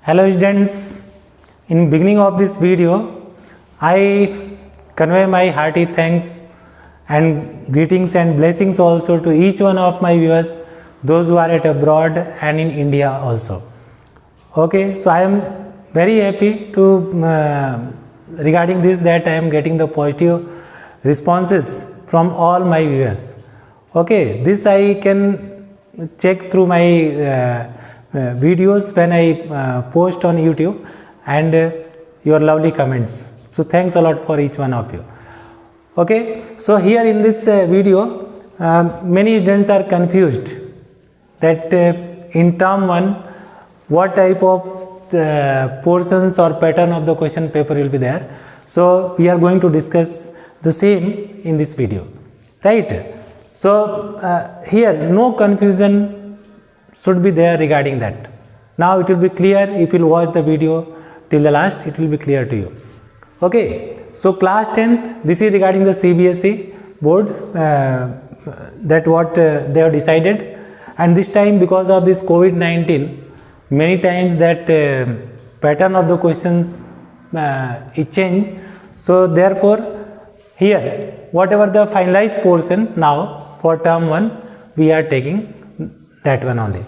Hello students, in beginning of this video, I convey my hearty thanks and greetings and blessings also to each one of my viewers, those who are at abroad and in India also. Okay, so I am very happy to regarding this that I am getting the positive responses from all my viewers. Okay, this I can check through my videos when I post on YouTube and your lovely comments. So thanks a lot for each one of you. Okay, so here in this video, many students are confused that in term 1 what type of portions or pattern of the question paper will be there. So we are going to discuss the same in this video, right? So here no confusion should be there regarding that. Now it will be clear if you watch the video till the last, it will be clear to you. Okay, so class 10th, this is regarding the CBSE board, that what they have decided, and this time because of this COVID-19 many times that pattern of the questions is changed. So therefore here whatever the finalized portion now for term 1 we are taking that one only,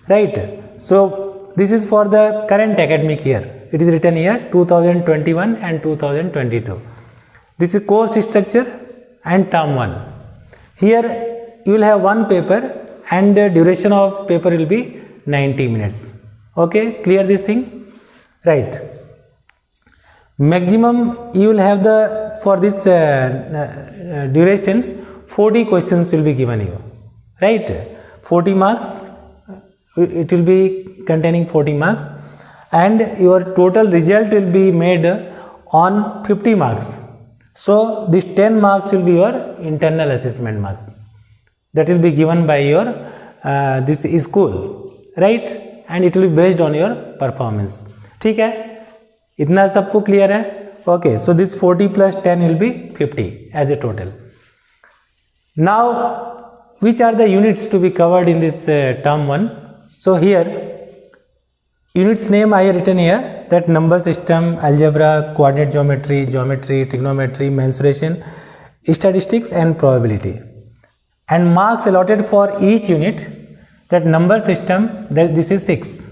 right? So this is for the current academic year. It is written here 2021 and 2022. This is course structure and term 1. Here you will have one paper and the duration of paper will be 90 minutes. Okay, clear this thing, right? Maximum you will have the for this duration 40 questions will be given you, right? 40 marks, it will be containing 40 marks, and your total result will be made on 50 marks. So this 10 marks will be your internal assessment marks that will be given by your this school, right? And it will be based on your performance. ठीक है, इतना सबको clear है? Okay, so this 40 plus 10 will be 50 as a total. Now which are the units to be covered in this term 1? So here units name I have written here, that number system, algebra, coordinate geometry, trigonometry, mensuration, statistics and probability. And marks allotted for each unit, that number system, that this is 6.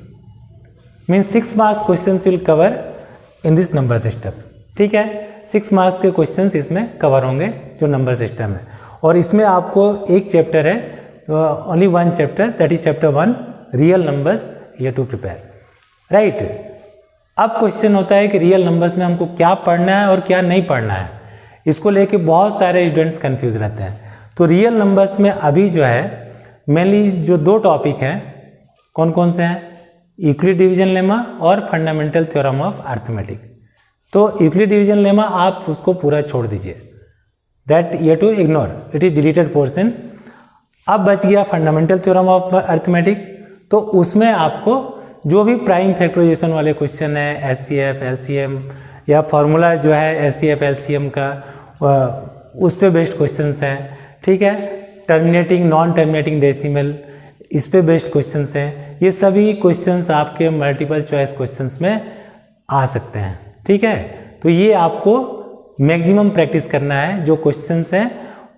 Means 6 marks questions will cover in this number system. ठीक है, 6 marks के questions इसमें cover होंगे जो number system है. और इसमें आपको एक चैप्टर है, only one chapter, that is chapter 1 real numbers, ये टू प्रिपेयर, राइट? अब क्वेश्चन होता है कि रियल नंबर्स में हमको क्या पढ़ना है और क्या नहीं पढ़ना है. इसको लेके बहुत सारे स्टूडेंट्स कंफ्यूज रहते हैं. तो रियल नंबर्स में अभी जो है मेनली जो 2 टॉपिक हैं, कौन कौन से हैं? यूक्लिड डिवीजन लेमा और फंडामेंटल थ्योरम ऑफ अर्थमेटिक. तो यूक्लिड डिवीजन लेमा आप उसको पूरा छोड़ दीजिए, that you have to ignore, it is deleted portion. अब बच गया फंडामेंटल थ्योरम ऑफ अर्थमेटिक. तो उसमें आपको जो भी प्राइम फैक्टराइजेशन वाले क्वेश्चन है, एचसीएफ, एलसीएम या फार्मूला जो है एचसीएफ एलसीएम का, उस पे बेस्ड क्वेश्चंस हैं. ठीक है, टर्मिनेटिंग नॉन टर्मिनेटिंग डेसिमल, इस पे बेस्ड क्वेश्चंस हैं. ये सभी क्वेश्चंस आपके मल्टीपल चॉइस क्वेश्चंस में आ सकते हैं. ठीक है, तो ये आपको मैक्सिमम प्रैक्टिस करना है. जो क्वेश्चंस हैं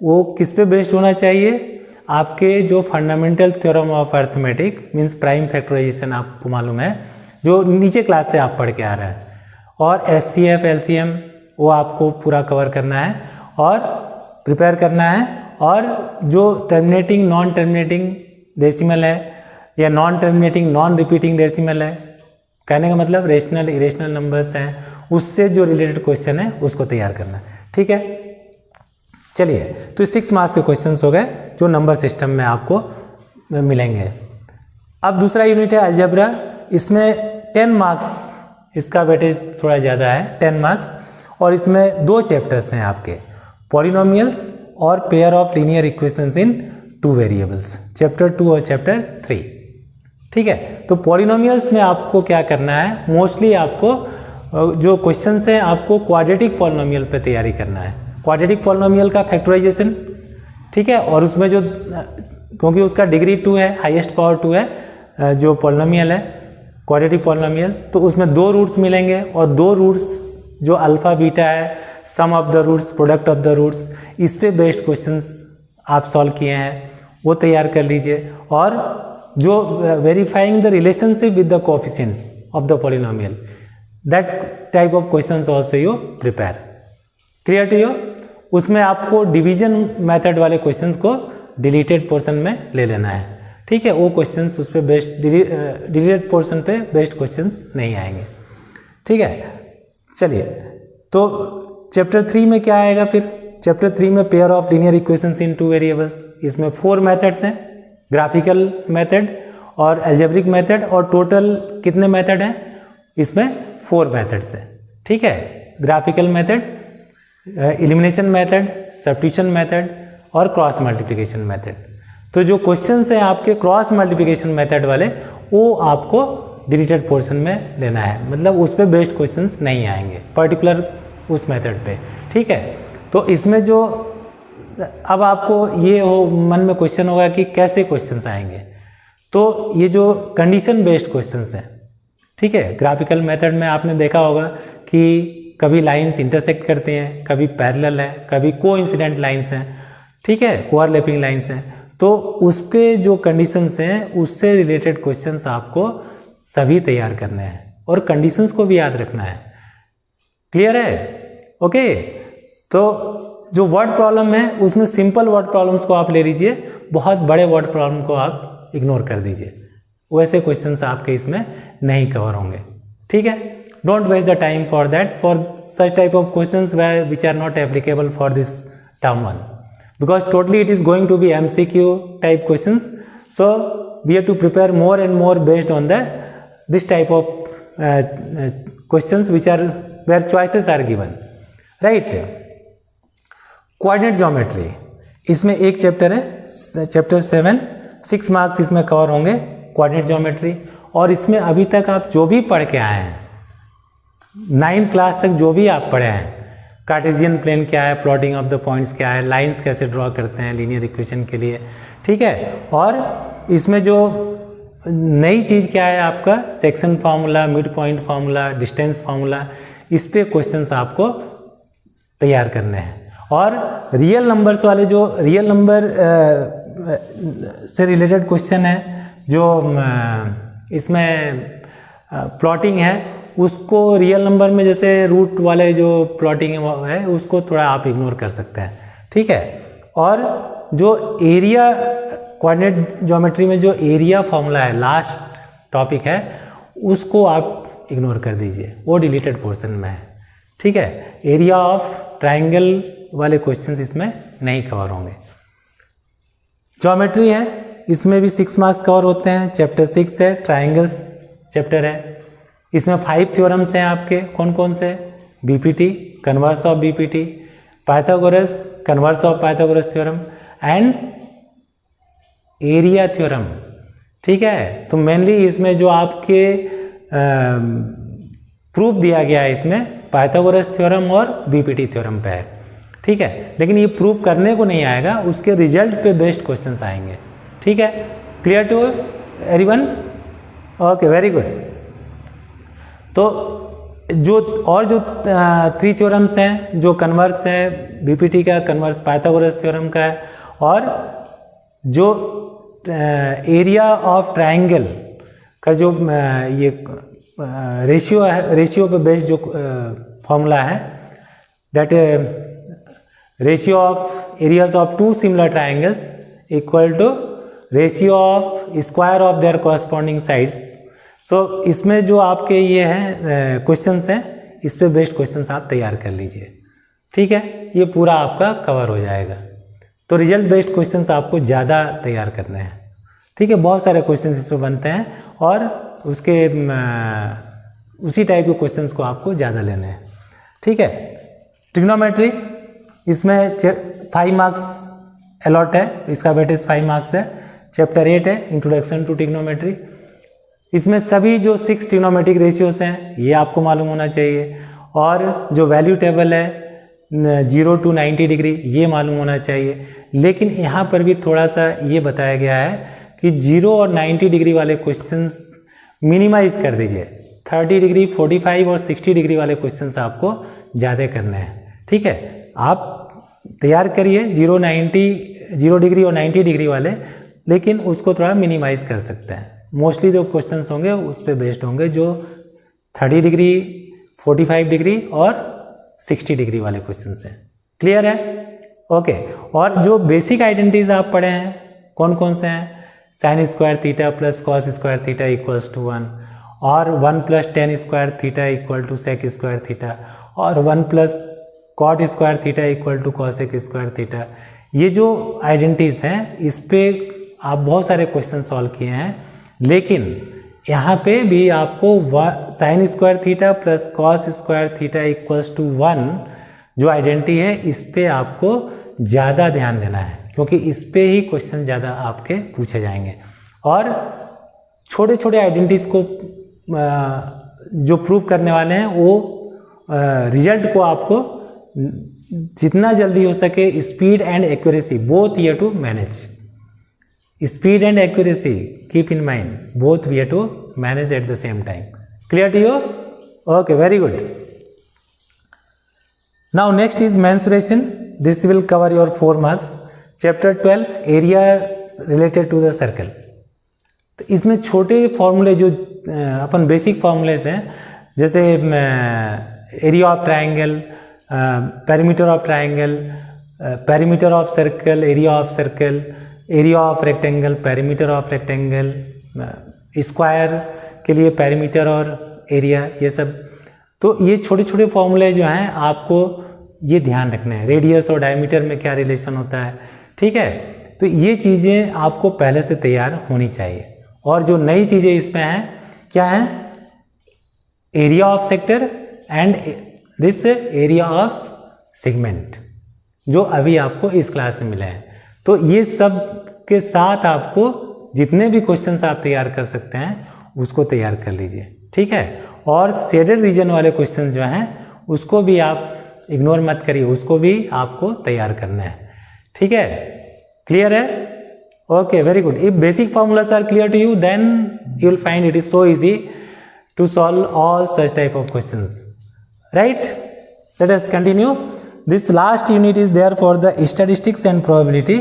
वो किस पे बेस्ड होना चाहिए? आपके जो fundamental theorem of arithmetic means prime factorisation आपको मालूम है, जो नीचे क्लास से आप पढ़ के आ रहे हैं, और एचसीएफ एलसीएम वो आपको पूरा कवर करना है और प्रिपेयर करना है. और जो टर्मिनेटिंग नॉन टर्मिनेटिंग डेसिमल है या non terminating non repeating decimal है, कहने का मतलब रेशनल इरेशनल नंबर्स हैं, उससे जो रिलेटेड क्वेश्चन है उसको तैयार करना है. ठीक है, चलिए, तो 6 मार्क्स के क्वेश्चंस हो गए जो नंबर सिस्टम में आपको मिलेंगे. अब दूसरा यूनिट है अलजेब्रा. इसमें 10 मार्क्स, इसका वेटेज थोड़ा ज़्यादा है, 10 मार्क्स. और इसमें 2 चैप्टर्स हैं आपके, पॉलिनोमियल्स और pair of linear equations in 2 variables, chapter 2 और चैप्टर 3. ठीक है, तो पॉलिनोमियल्स में आपको क्या करना है? मोस्टली आपको जो क्वेश्चंस हैं आपको क्वाड्रेटिक पॉलिनोमियल पे तैयारी करना है. क्वाड्रेटिक पॉलिनोमियल का फैक्टराइजेशन, ठीक है, और उसमें जो क्योंकि उसका डिग्री 2 है, हाईएस्ट पावर 2 है जो पॉलिनोमियल है, क्वाड्रेटिक पॉलिनोमियल, तो उसमें 2 रूट्स मिलेंगे और 2 रूट्स जो अल्फा बीटा है, sum of the roots, product of the roots, इस पे बेस्ड क्वेश्चंस आप सॉल्व किए हैं वो तैयार कर लीजिए। और जो verifying the relationship with the coefficients of the polynomial, that type of questions also you prepare. Clear to you? उसमें आपको डिवीजन मेथड वाले क्वेश्चंस को डिलीटेड पोर्शन में ले लेना है, ठीक है। वो क्वेश्चंस उस पर बेस्ड, डिलीटेड पोर्शन पे बेस्ड क्वेश्चंस नहीं आएंगे, ठीक है। चलिए, तो चैप्टर 3 में क्या आएगा फिर? चैप्टर 3 में pair of linear equations in 2 variables. इसमें 4 मेथड्स हैं, ग्राफिकल मेथड और अलजेब्रिक मेथड, और टोटल कितने मेथड हैं? इसमें 4 मेथड्स हैं, ठीक है। Graphical method, elimination method, substitution method और क्रॉस मल्टीप्लिकेशन मेथड। तो जो क्वेश्चंस हैं आपके क्रॉस मल्टीप्लिकेशन मेथड वाले, वो आपको डिलीटेड पोर्शन में लेना है, मतलब उस पर बेस्ड क्वेश्चंस नहीं आएंगे पर्टिकुलर उस मेथड पे, ठीक है। तो इसमें जो अब आपको ये हो मन में क्वेश्चन होगा कि कैसे क्वेश्चंस आएंगे, तो ये जो कंडीशन बेस्ड क्वेश्चंस हैं, ठीक है। ग्राफिकल मेथड में आपने देखा होगा कि कभी लाइंस इंटरसेक्ट करते हैं, कभी पैरेलल है, कभी कोइंसिडेंट लाइंस हैं, ठीक है, ओवरलैपिंग लाइंस हैं। तो उस पे जो कंडीशंस हैं उससे रिलेटेड क्वेश्चंस आपको सभी तैयार करने हैं और कंडीशंस को भी याद रखना है। क्लियर है? ओके। तो जो वर्ड प्रॉब्लम है उसमें सिंपल वर्ड प्रॉब्लम्स को आप ले लीजिए, बहुत बड़े वर्ड प्रॉब्लम को आप इग्नोर कर दीजिए, वैसे क्वेश्चंस आपके इसमें नहीं कवर होंगे, ठीक है। Don't waste the time for that, for such type of questions which are not applicable for this term 1, because totally it is going to be MCQ type questions, so we have to prepare more and more based on this type of questions which are where choices are given, right? Coordinate geometry, इसमें एक chapter है, chapter 7, 6 marks इसमें cover होंगे coordinate geometry. और इसमें अभी तक आप जो भी पढ़ के आए हैं, 9th क्लास तक जो भी आप पढ़े हैं, कार्टेशियन प्लेन क्या है, प्लॉटिंग ऑफ द पॉइंट्स क्या है, लाइंस कैसे ड्रॉ करते हैं लीनियर इक्वेशन के लिए, ठीक है। और इसमें जो नई चीज़ क्या है आपका section formula, mid point formula, distance formula, इस पे क्वेश्चंस आपको तैयार करने हैं। और रियल नंबर्स वाले, जो रियल नंबर से रिलेटेड क्वेश्चन है, जो इसमें प्लॉटिंग है, उसको रियल नंबर में जैसे रूट वाले जो प्लॉटिंग है उसको थोड़ा आप इग्नोर कर सकते हैं, ठीक है। और जो एरिया, कोऑर्डिनेट ज्योमेट्री में जो एरिया फॉर्मूला है, लास्ट टॉपिक है, उसको आप इग्नोर कर दीजिए, वो डिलीटेड पोर्शन में है, ठीक है। एरिया ऑफ ट्राइंगल वाले क्वेश्चंस इसमें नहीं कवर होंगे। ज्योमेट्री है, इसमें भी 6 मार्क्स कवर होते हैं। चैप्टर 6 है, ट्राइंगल्स चैप्टर है। इसमें 5 थ्योरम्स हैं आपके, कौन कौन से? BPT, converse of BPT, Pythagoras, converse of Pythagoras theorem and area theorem, ठीक है। तो मेनली इसमें जो आपके प्रूफ दिया गया है, इसमें पाइथागोरस थ्योरम और बीपीटी थ्योरम पे है, ठीक है। लेकिन ये प्रूफ करने को नहीं आएगा, उसके रिजल्ट पे बेस्ड क्वेश्चंस आएंगे, ठीक है। Clear to everyone? Okay, very good. तो जो 3 थ्योरम्स हैं, जो कन्वर्स है बीपीटी का, कन्वर्स पाइथागोरस थ्योरम का है, और जो एरिया ऑफ ट्रायंगल का जो ये रेशियो है, रेशियो पे बेस्ड जो फॉर्मूला है, that ratio of areas of 2 similar triangles equal to ratio of square of their corresponding sides. So इसमें जो आपके ये हैं क्वेश्चंस हैं, इस पे बेस्ड क्वेश्चंस आप तैयार कर लीजिए, ठीक है। ये पूरा आपका कवर हो जाएगा। तो रिजल्ट बेस्ड क्वेश्चंस आपको ज़्यादा तैयार करने हैं, ठीक है। बहुत सारे क्वेश्चंस इसमें बनते हैं और उसके उसी टाइप के क्वेश्चंस को आपको ज़्यादा लेने हैं, ठीक है। ट्रिग्नोमेट्री, इसमें 5 मार्क्स अलॉट है, इसका वेटेज 5 मार्क्स है। चैप्टर 8 है, इंट्रोडक्शन टू ट्रिग्नोमेट्री। इसमें सभी जो 6 ट्रिग्नोमेट्रिक रेशियोज हैं ये आपको मालूम होना चाहिए, और जो वैल्यू टेबल है 0 to 90 डिग्री ये मालूम होना चाहिए। लेकिन यहाँ पर भी थोड़ा सा ये बताया गया है कि 0 और 90 डिग्री वाले क्वेश्चंस मिनिमाइज कर दीजिए। 30 डिग्री, 45 और 60 डिग्री वाले क्वेश्चंस आपको ज़्यादा करने हैं, ठीक है। आप तैयार करिए 0 डिग्री और 90 डिग्री वाले, लेकिन उसको थोड़ा मिनिमाइज कर सकते हैं। मोस्टली जो क्वेश्चंस होंगे उस पर बेस्ड होंगे, जो 30 डिग्री, 45 डिग्री और 60 डिग्री वाले क्वेश्चंस हैं। क्लियर है? ओके। और जो बेसिक आइडेंटिटीज आप पढ़े हैं कौन कौन से हैं? Sine square theta plus cos square theta equals to 1, और 1 plus tan square theta equal to sec square theta, और 1 plus cot square theta equal to cosec square theta. ये जो आइडेंटिटीज हैं इस पे आप बहुत सारे क्वेश्चन सॉल्व किए हैं, लेकिन यहाँ पे भी आपको sine square theta plus cos square theta equals to 1 जो आइडेंटिटी है इस पे आपको ज़्यादा ध्यान देना है, क्योंकि इस पे ही क्वेश्चन ज़्यादा आपके पूछे जाएंगे। और छोटे छोटे आइडेंटिटीज को जो प्रूव करने वाले हैं वो रिजल्ट को आपको जितना जल्दी हो सके speed and accuracy both we have to manage. Speed and accuracy keep in mind, both we have to manage at the same time. Clear to you? Okay, very good. Now next is mensuration. This will cover your 4 marks. Chapter 12 area related to the circle. तो इसमें छोटे फॉर्मूले जो अपन basic formulas हैं, जैसे area of triangle, perimeter of triangle, perimeter of circle, area of circle, area of rectangle, perimeter of rectangle, square के लिए perimeter और एरिया, ये सब। तो ये छोटे छोटे फॉर्मूले जो हैं आपको ये ध्यान रखना है। रेडियस और डायमीटर में क्या रिलेशन होता है, ठीक है। तो ये चीज़ें आपको पहले से तैयार होनी चाहिए। और जो नई चीज़ें इसमें हैं क्या है? Area of sector and this area of segment, जो अभी आपको इस क्लास में मिले हैं। तो ये सब के साथ आपको जितने भी क्वेश्चंस आप तैयार कर सकते हैं उसको तैयार कर लीजिए, ठीक है। और शेडेड रीजन वाले क्वेश्चन जो हैं उसको भी आप इग्नोर मत करिए, उसको भी आपको तैयार करना है, ठीक है। क्लियर है? Okay, very good. If basic formulas are clear to you then you will find it is so easy to solve all such type of questions, right? Let us continue. This last unit is there for the statistics and probability,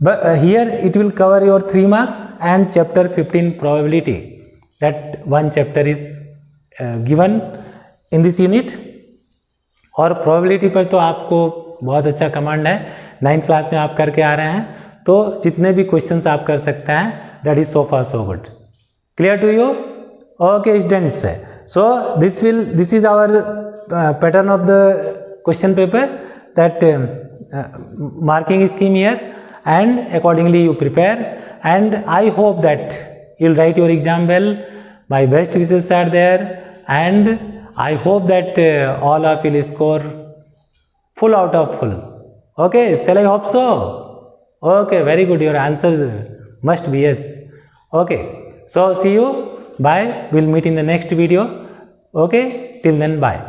but here it will cover your 3 marks and chapter 15 probability. That one chapter is given in this unit. और probability पर तो आपको बहुत अच्छा command है, 9th class में आप करके आ रहे हैं, तो जितने भी क्वेश्चंस आप कर सकते हैं that is so far so good. Clear to you? Okay students, so this is our pattern of the question paper, that marking scheme here, and accordingly you prepare, and I hope that you'll write your exam well. My best wishes are there, and I hope that all of you will score full out of full. Okay, shall I hope so? Okay, very good. Your answers must be yes. Okay, so see you. Bye. We'll meet in the next video. Okay, till then, bye.